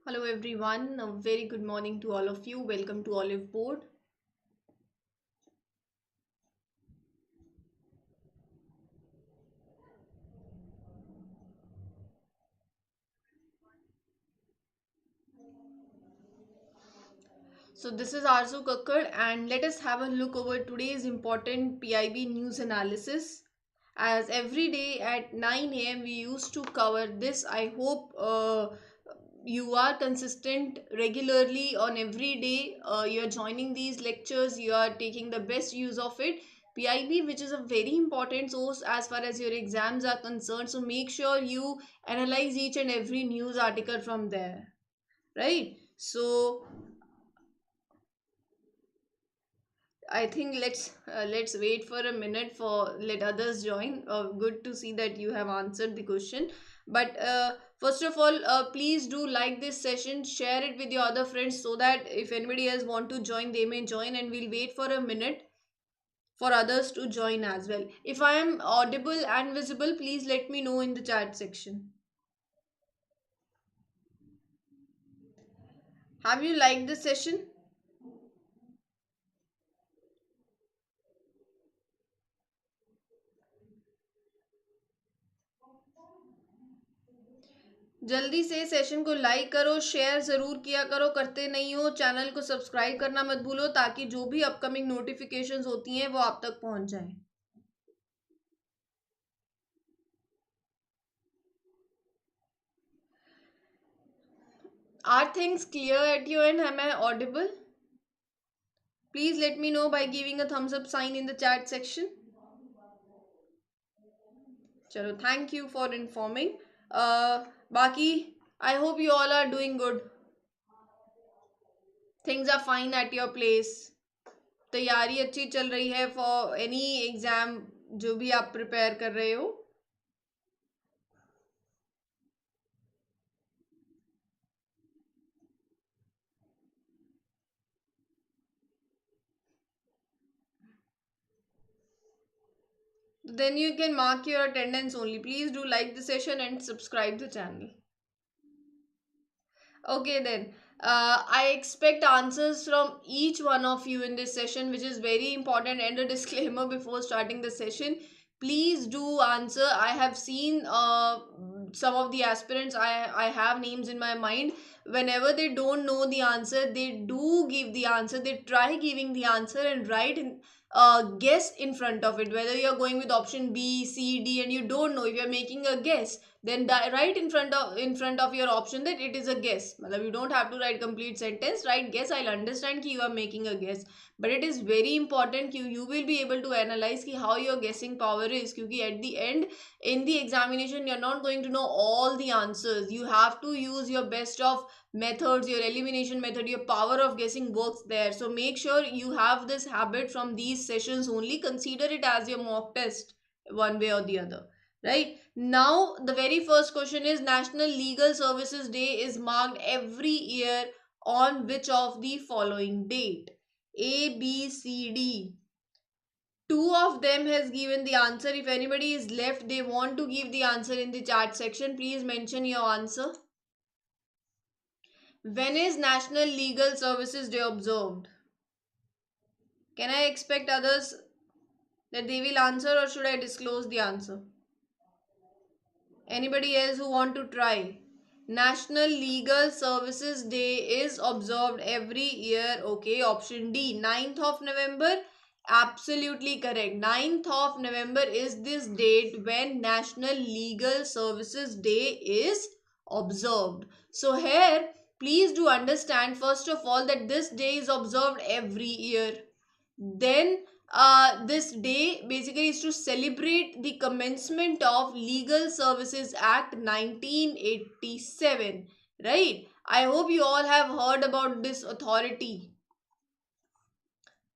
Hello everyone, a very good morning to all of you. Welcome to Oliveboard. So this is Aarzoo and let us have a look over today's important PIB news analysis. As every day at 9 a.m. we used to cover this. I hope you are consistent regularly on every day. You're joining these lectures, you are taking the best use of it. PIB, which is a very important source as far as your exams are concerned. So make sure you analyze each and every news article from there, right? So I think let's wait for a minute for let others join. Good to see that you have answered the question. But first of all, please do like this session, share it with your other friends so that if anybody else want to join, they may join, and we'll wait for a minute for others to join as well. If I am audible and visible, please let me know in the chat section. Have you liked the session? जल्दी से session को like करो, share ज़रूर किया करो, करते नहीं हो चैनल को सब्सक्राइब करना मत भूलो ताकि जो भी अपकमिंग नोटिफिकेशंस होती हैं वो आप तक पहुंच जाएं. Are things clear at your end? Am I audible? Please let me know by giving a thumbs up sign in the chat section. Chalo, thank you for informing. Baki, I hope you all are doing good. Things are fine at your place. तैयारी अच्छी चल रही है for any exam जो भी आप prepare कर रहे हो. Then you can mark your attendance only. Please do like the session and subscribe the channel. Okay then. I expect answers from each one of you in this session, which is very important. And a disclaimer before starting the session, please do answer. I have seen some of the aspirants. I have names in my mind. Whenever they don't know the answer, they do give the answer. They try giving the answer and write in guess in front of it. Whether you're going with option B, C, D, and you don't know, if you're making a guess, then write in front of your option that it is a guess. Matlab, you don't have to write complete sentence, write guess. I'll understand ki you are making a guess, but it is very important you will be able to analyze ki how your guessing power is, because at the end in the examination you're not going to know all the answers. You have to use your best of methods, your elimination method. Your power of guessing works there, so make sure you have this habit from these sessions only. Consider it as your mock test one way or the other. Right now, the very first question is National Legal Services Day is marked every year on which of the following date? A, B, C, D. Two of them has given the answer. If anybody is left, they want to give the answer in the chat section. Please mention your answer. When is National Legal Services Day observed? Can I expect others that they will answer, or should I disclose the answer? Anybody else who want to try? National Legal Services Day is observed every year. Okay, option D, 9th of November. Absolutely correct. 9th of November is this date when National Legal Services Day is observed. So here, please do understand first of all that this day is observed every year. Then this day basically is to celebrate the commencement of Legal Services Act 1987, right? I hope you all have heard about this authority,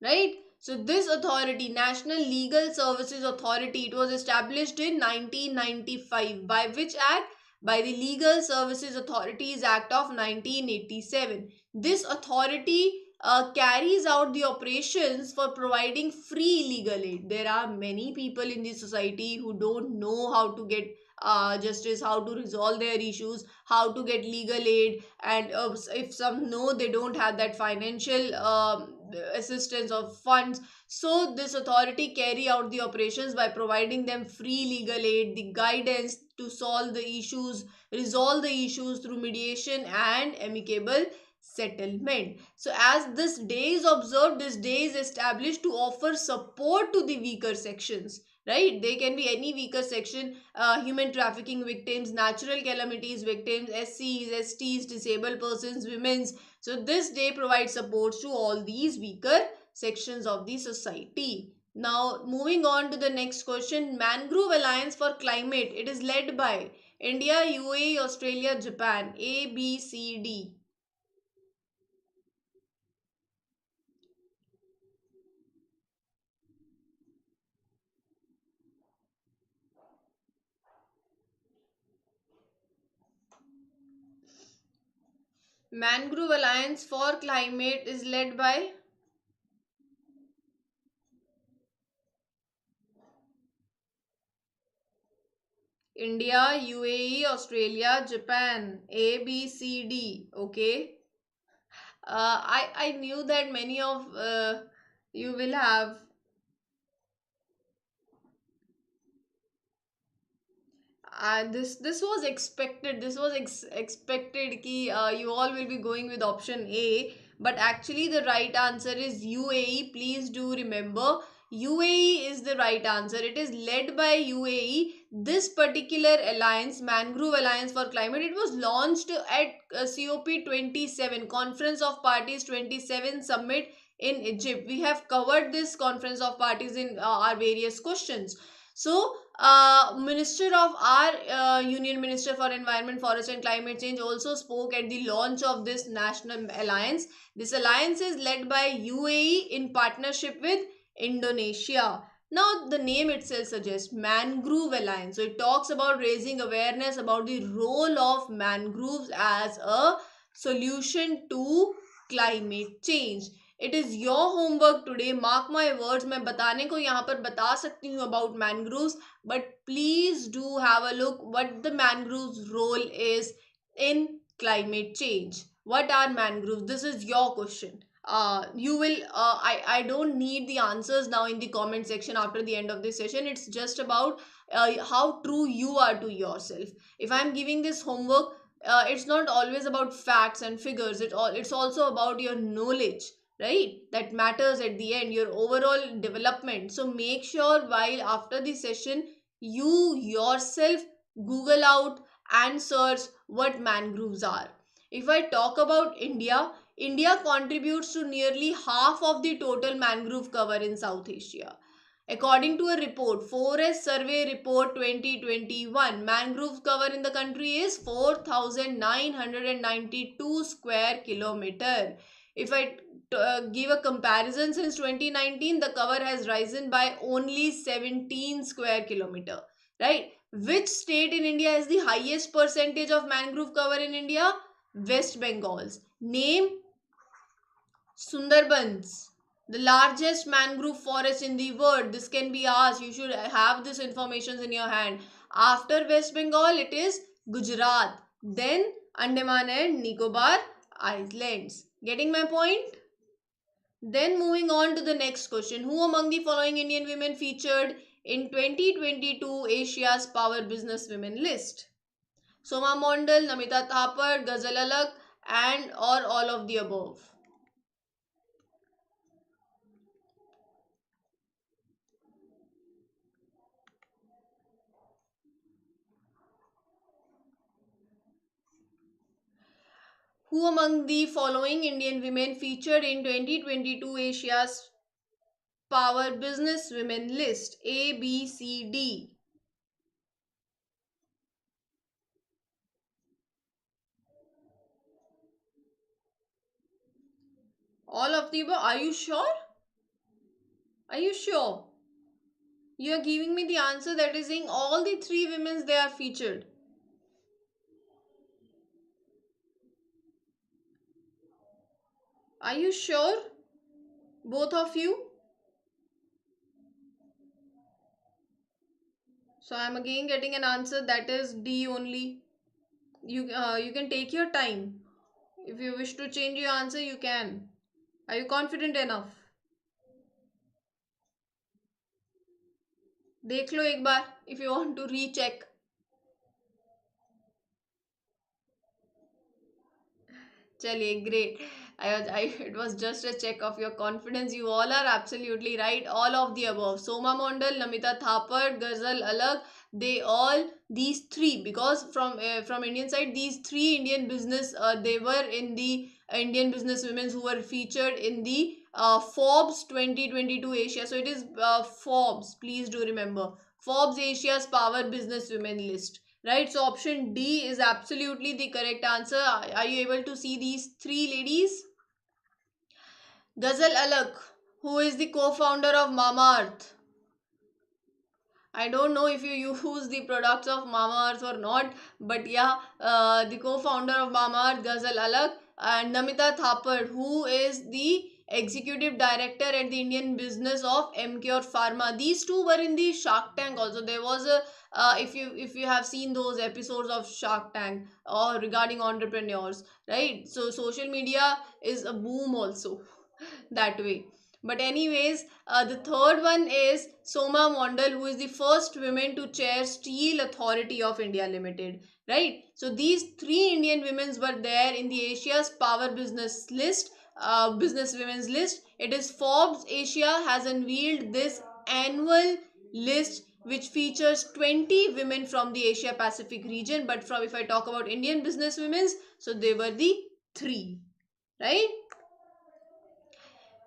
right? So this authority, National Legal Services Authority, it was established in 1995. By which act? By the Legal Services Authorities Act of 1987. This authority carries out the operations for providing free legal aid. There are many people in the society who don't know how to get justice, how to resolve their issues, how to get legal aid, and if some know, they don't have that financial assistance or funds. So this authority carry out the operations by providing them free legal aid, the guidance to solve the issues, resolve the issues through mediation and amicable settlement. So as this day is observed, this day is established to offer support to the weaker sections, right? They can be any weaker section, human trafficking victims, natural calamities victims, SCs, STs, disabled persons, women's. So this day provides supports to all these weaker sections of the society. Now moving on to the next question, Mangrove Alliance for Climate, it is led by India, UAE, Australia, Japan. A, B, C, D. Mangrove Alliance for Climate is led by India, UAE, Australia, Japan. A, B, C, D. Okay. I knew that many of you will have. This was expected. This was expected ki you all will be going with option A, but actually the right answer is UAE. Please do remember, UAE is the right answer. It is led by UAE. This particular alliance, Mangrove Alliance for Climate, it was launched at COP27, Conference of Parties 27 Summit in Egypt. We have covered this Conference of Parties in our various questions. So Minister of our Union Minister for Environment, Forest and Climate Change also spoke at the launch of this national alliance. This alliance is led by UAE in partnership with Indonesia. Now, the name itself suggests Mangrove Alliance. So, it talks about raising awareness about the role of mangroves as a solution to climate change. It is your homework today, mark my words. मैं बताने को यहाँ पर बता सकती हूँ about mangroves, but please do have a look what the mangroves role is in climate change. What are mangroves? This is your question. You will I don't need the answers now in the comment section after the end of this session. It's just about how true you are to yourself. If I'm giving this homework, it's not always about facts and figures. It's also about your knowledge, right? That matters at the end, your overall development. So make sure while after the session you yourself google out and search what mangroves are. If I talk about India, India contributes to nearly half of the total mangrove cover in South Asia. According to a report, Forest Survey Report 2021, mangrove cover in the country is 4,992 square kilometer. If I give a comparison, since 2019, the cover has risen by only 17 square kilometer, right? Which state in India has the highest percentage of mangrove cover in India? West Bengal's. Name? Sundarbans, the largest mangrove forest in the world. This can be asked. You should have this information in your hand. After West Bengal, it is Gujarat. Then Andaman and Nicobar Islands. Getting my point? Then moving on to the next question. Who among the following Indian women featured in 2022 Asia's Power Business Women list? Soma Mondal, Namita Thapar, Ghazal Alak, and or all of the above. Who among the following Indian women featured in 2022 Asia's Power Business Women list? A, B, C, D. All of the above. Are you sure? Are you sure? You are giving me the answer that is saying all the three women they are featured. Are you sure? Both of you? So I'm again getting an answer that is D only. You can take your time. If you wish to change your answer, you can. Are you confident enough? देख लो एक बार if you want to recheck. Chaliye, great. It was just a check of your confidence. You all are absolutely right. All of the above. Soma Mondal, Namita Thapar, Ghazal Alag, they all these three, because from Indian side, these three Indian business they were in the Indian business women who were featured in the Forbes 2022 Asia. So it is Forbes. Please do remember Forbes Asia's Power Business Women list. Right, so option D is absolutely the correct answer. Are you able to see these three ladies? Ghazal Alak, who is the co-founder of Mamaearth. I don't know if you use the products of Mamaearth or not, but yeah, the co-founder of Mamaearth, Ghazal Alak, and Namita Thapar, who is the executive director at the Indian business of MCure Pharma. These two were in the Shark Tank also. There was a if you have seen those episodes of Shark Tank or regarding entrepreneurs, right? So social media is a boom also that way. But anyways, the third one is Soma Mondal, who is the first woman to chair Steel Authority of India Limited. Right. So these three Indian women were there in the Asia's Power Business list, business women's list. It is Forbes Asia has unveiled this annual list which features 20 women from the Asia Pacific region. But from if I talk about Indian business women's, so they were the three. Right.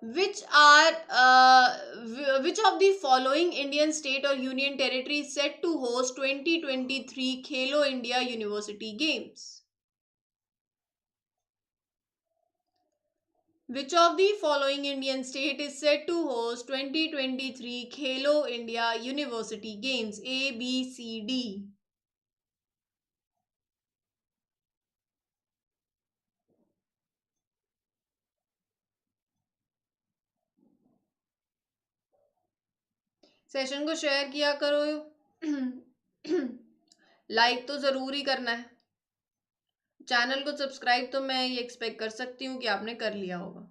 Which of the following Indian state or union territory is set to host 2023 Khelo India University Games? Which of the following Indian state is set to host 2023 Khelo India University Games? A, B, C, D. Session को share किया करो. Like तो जरूर ही करना है. Channel को subscribe तो मैं ये एक्सपेक्ट कर सकती हूँ कि आपने कर लिया होगा.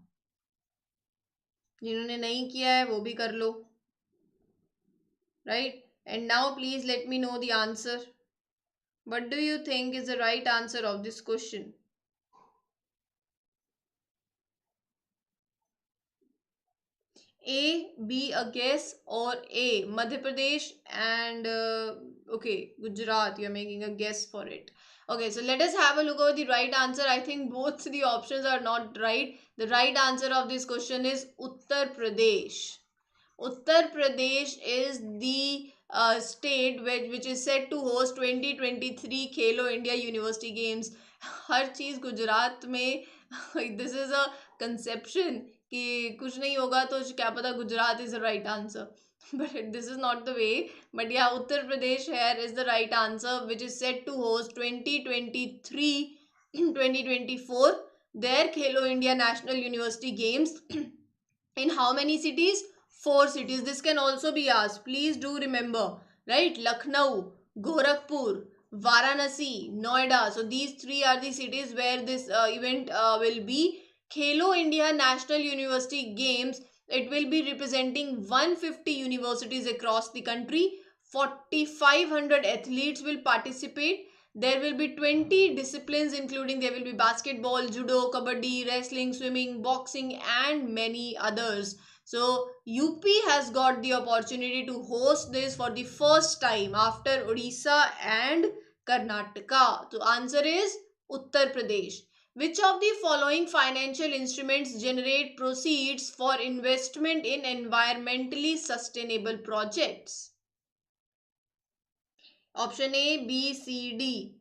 जिन्होंने नहीं किया है वो भी कर लो. Right? And now please let me know the answer. What do you think is the right answer of this question? A, B a guess, or A, Madhya Pradesh and okay, Gujarat. You're making a guess for it. Okay, so let us have a look at the right answer. I think both the options are not right. The right answer of this question is Uttar Pradesh. Uttar Pradesh is the state which is set to host 2023 Khelo India University Games. हर चीज़ गुजरात में this is a conception कि कुछ नहीं होगा तो क्या पता Gujarat is the right answer. But this is not the way. But yeah, Uttar Pradesh here is the right answer, which is set to host 2023 2024 their Khelo India National University Games. In how many cities? Four cities. This can also be asked. Please do remember, right? Lucknow, Gorakhpur, Varanasi, Noida. So these three are the cities where this event will be. Khelo India National University Games. It will be representing 150 universities across the country. 4,500 athletes will participate. There will be 20 disciplines, including there will be basketball, judo, kabaddi, wrestling, swimming, boxing, and many others. So, UP has got the opportunity to host this for the first time after Odisha and Karnataka. So, answer is Uttar Pradesh. Which of the following financial instruments generate proceeds for investment in environmentally sustainable projects? Option A, B, C, D.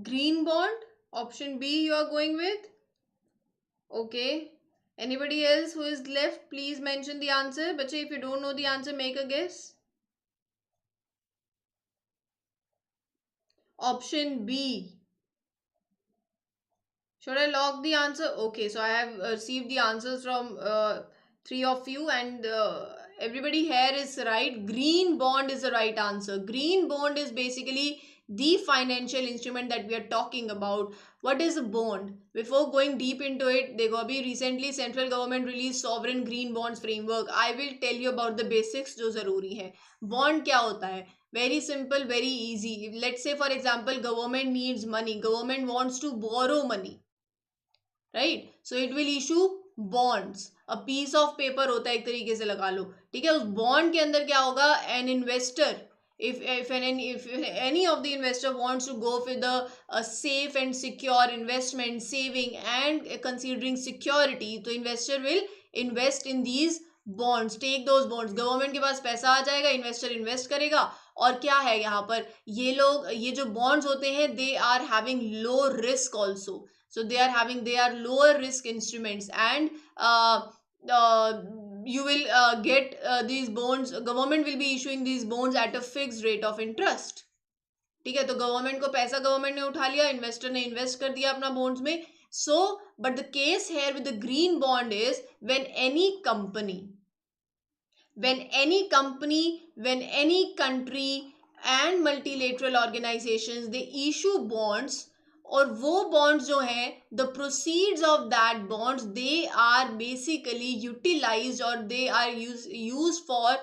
Green bond. Option B you are going with. Okay. Anybody else who is left, please mention the answer. Bache, if you don't know the answer, make a guess. Option B. Should I lock the answer? Okay, so I have received the answers from three of you, and everybody here is right. Green bond is the right answer. Green bond is basically the financial instrument that we are talking about. What is a bond? Before going deep into it, they got be recently central government released sovereign green bonds framework. I will tell you about the basics जो जरूरी है. Bond क्या होता है? Very simple, very easy. Let's say for example, government needs money. Government wants to borrow money. Right so it will issue bonds a piece of paper होता है एक तरीके से लगा लो ठीक है उस बॉन्ड के अंदर क्या होगा an investor if any of the investor wants to go with a safe and secure investment saving and considering security तो investor will invest in these bonds take those bonds government के पास पैसा आ जाएगा investor invest करेगा और क्या है यहाँ पर ये लोग ये जो bonds होते हैं they are having low risk also so they are lower risk instruments and you will get these bonds government will be issuing these bonds at a fixed rate of interest ठीक है तो government को पैसा government ने उठा लिया investor ने invest कर दिया अपना बॉन्ड्स में so but the case here with the green bond is when any company when any country and multilateral organizations they issue bonds और वो bonds जो हैं the proceeds of that bonds they are basically utilized or they are used for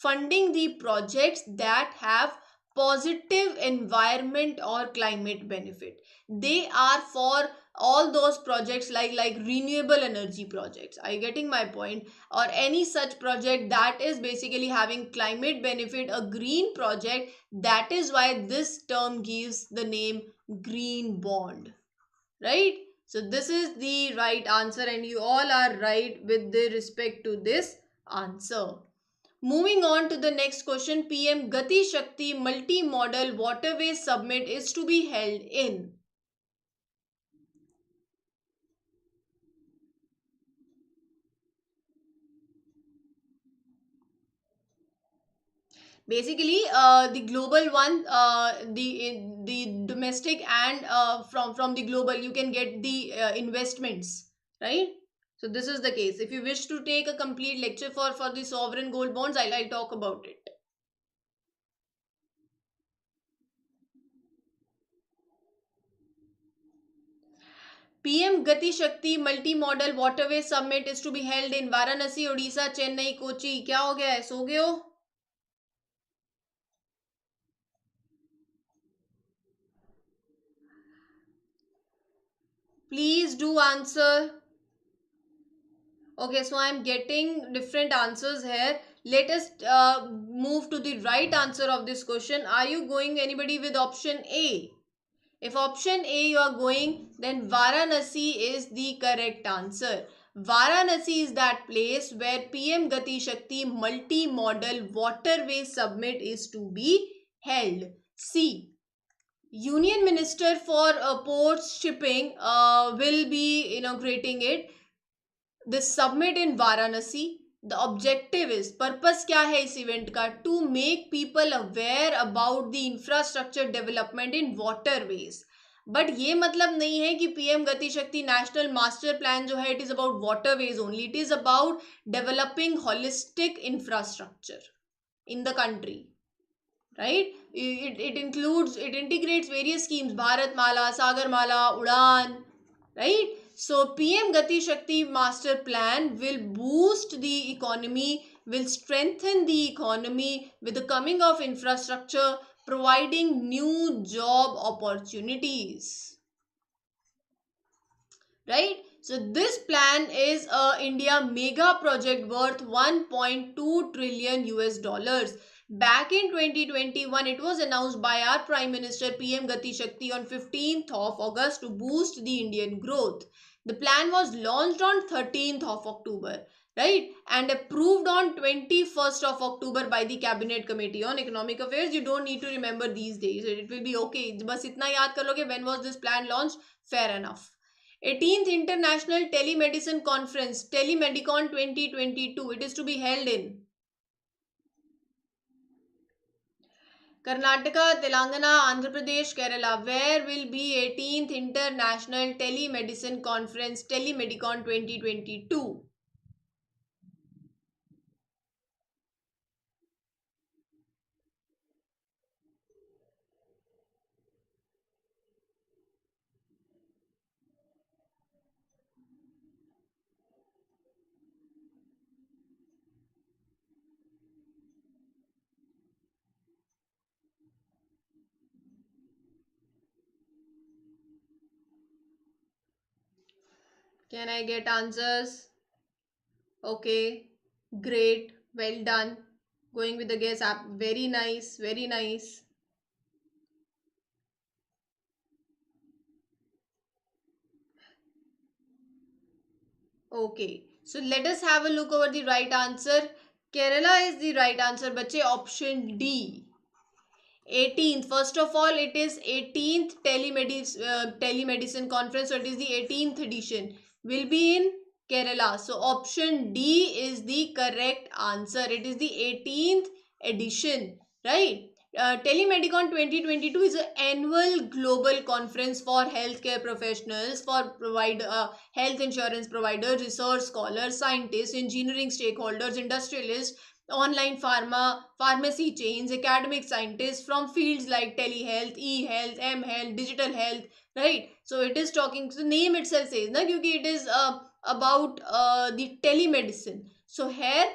funding the projects that have positive environment or climate benefit they are for all those projects like renewable energy projects are you getting my point or any such project that is basically having climate benefit a green project that is why this term gives the name green bond right so this is the right answer and you all are right with the respect to this answer moving on to the next question pm gati shakti multi model waterway summit is to be held in basically the global one the domestic and from the global you can get the investments right so this is the case if you wish to take a complete lecture for the sovereign gold bonds I'll talk about it PM Gati Shakti Multi-Modal Waterway Summit is to be held in Varanasi, Odisha, Chennai, Kochi. क्या हो गया है सो गए हो please do answer okay so I'm getting different answers here let us move to the right answer of this question are you going anybody with option A if option A you are going then Varanasi is the correct answer Varanasi is that place where PM Gati Shakti multi-modal waterway summit is to be held C Union Minister for Ports Shipping will be inaugurating it this summit in Varanasi the objective is purpose क्या है इस event का to make people aware about the infrastructure development in waterways but ये मतलब नहीं है कि PM गति शक्ति नेशनल मास्टर प्लान जो है it is about waterways only it is about developing holistic infrastructure in the country right it integrates various schemes bharat mala sagar mala udan right so pm gati shakti master plan will boost the economy will strengthen the economy with the coming of infrastructure providing new job opportunities right so this plan is a india mega project worth 1.2 trillion us dollars back in 2021 it was announced by our prime minister pm gati shakti on 15th of august to boost the indian growth the plan was launched on 13th of october right, and approved on 21st of October by the Cabinet Committee on Economic Affairs. You don't need to remember these days, it will be okay. बस इतना याद कर लोगे when was this plan launched, fair enough. 18th International Telemedicine Conference, Telemedicon 2022, it is to be held in Karnataka, Telangana, Andhra Pradesh, Kerala. Where will be 18th International Telemedicine Conference, Telemedicon 2022? Can I get answers? Okay, great, well done. Going with the guess app, very nice, very nice. Okay, so let us have a look over the right answer. Kerala is the right answer, bache. Option D. 18th, first of all, it is 18th telemedicine conference, so it is the 18th edition, will be in Kerala. So option D is the correct answer. It is the 18th edition, right? Telemedicon 2022 is an annual global conference for healthcare professionals, for health insurance providers, research scholars, scientists, engineering stakeholders, industrialists, online pharmacy chains, academic scientists from fields like telehealth, e-health, m-health, digital health, right? So it is talking, so name itself says na, kyunki it is about the telemedicine. So here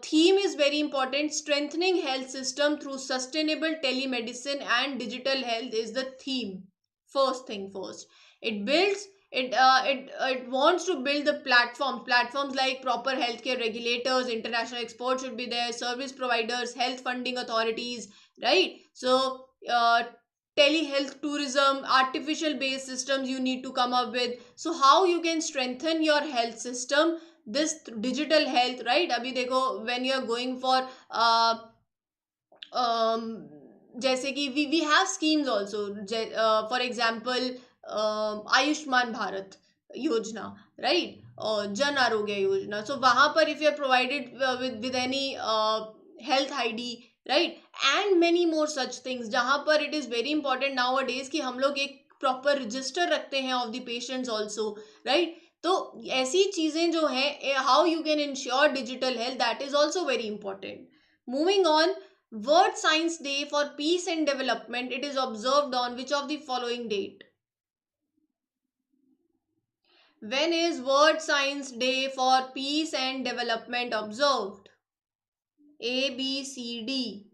theme is very important. Strengthening health system through sustainable telemedicine and digital health is the theme. First thing first, it builds it wants to build the platforms like proper healthcare regulators, international experts should be there, service providers, health funding authorities, right? So telehealth tourism, artificial based systems you need to come up with. So how you can strengthen your health system, this digital health, right? Abhi dekho, when you are going for जैसे कि we have schemes also, for example Ayushman Bharat योजना, right, और Jan Arogya Yojana. So वहाँ पर if you are provided with any health ID, right, and many more such things, जहाँ पर it is very important nowadays कि हम लोग एक proper register रखते हैं of the patients also, right? तो ऐसी चीजें जो हैं, how you can ensure digital health, that is also very important. Moving on, World Science Day for Peace and Development, it is observed on which of the following date? When is World Science Day for Peace and Development observed? A, B, C, D.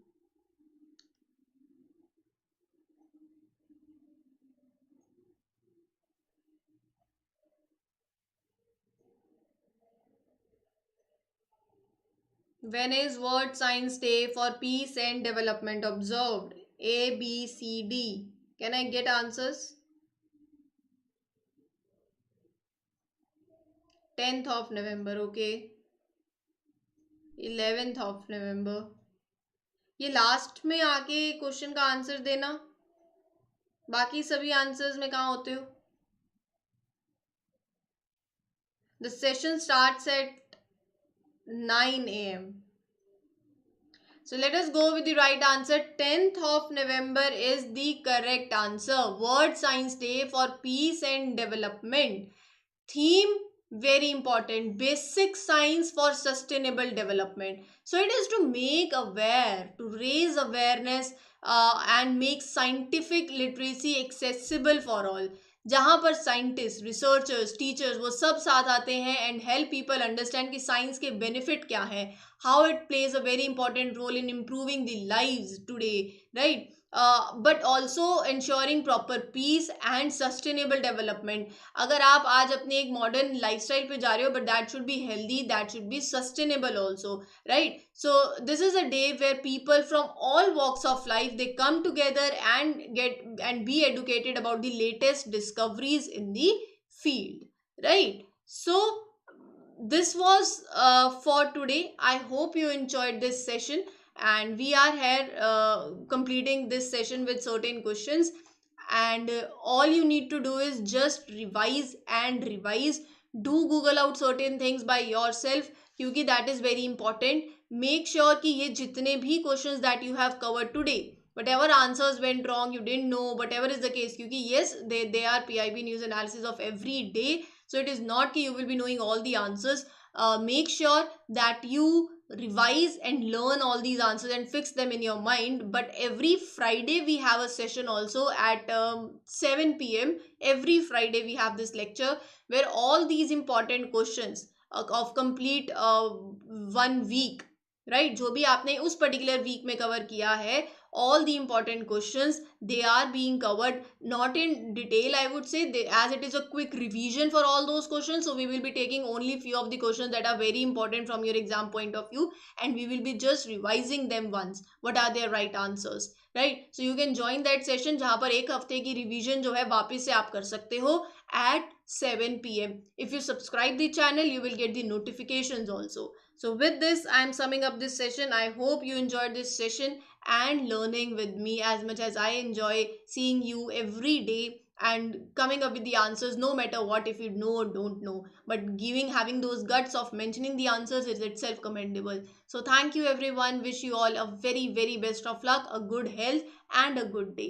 When is World Science Day for Peace and Development observed? A, B, C, D. Can I get answers? 10th of November, okay. 11th of November. ये last में आके question का answer देना, बाकी सभी answers में कहाँ होते हो? The session starts at 9 a.m. So let us go with the right answer. 10th of November is the correct answer. World Science Day for Peace and Development. Theme, very important, basic science for sustainable development. So it is to make aware, to raise awareness and make scientific literacy accessible for all. जहाँ पर scientist, researchers, teachers वो सब साथ आते हैं and help people understand कि science के benefit क्या है, how it plays a very important role in improving the lives today, right, but also ensuring proper peace and sustainable development. अगर आप आज अपने एक मॉडर्न लाइफस्टाइल पे जा रहे हो, but that should be healthy, that should be sustainable also, right? So this is a day where people from all walks of life, they come together and get and be educated about the latest discoveries in the field, right? So this was for today. I hope you enjoyed this session, and we are here completing this session with certain questions. And all you need to do is just revise and revise. Do Google out certain things by yourself, क्योंकि that is very important. Make sure कि ये जितने भी questions that you have covered today, whatever answers went wrong, you didn't know, whatever is the case, क्योंकि yes, they are PIB news analysis of every day, so it is not that you will be knowing all the answers. Make sure that you revise and learn all these answers and fix them in your mind. But every Friday we have a session also at 7 p.m. Every Friday we have this lecture where all these important questions of complete 1 week, right, जो भी आपने उस particular week में cover किया है, all the important questions, they are being covered, not in detail, I would say, as it is a quick revision for all those questions. So we will be taking only few of the questions that are very important from your exam point of view, and we will be just revising them once, what are their right answers, right? So you can join that session जहाँ पर एक हफ्ते की revision जो है वापस से आप कर सकते हो at 7 p.m. If you subscribe the channel, you will get the notifications also. So with this, I am summing up this session. I hope you enjoyed this session and learning with me as much as I enjoy seeing you every day and coming up with the answers, no matter what, if you know or don't know. But having those guts of mentioning the answers is itself commendable. So thank you everyone. Wish you all a very, very best of luck, a good health, and a good day.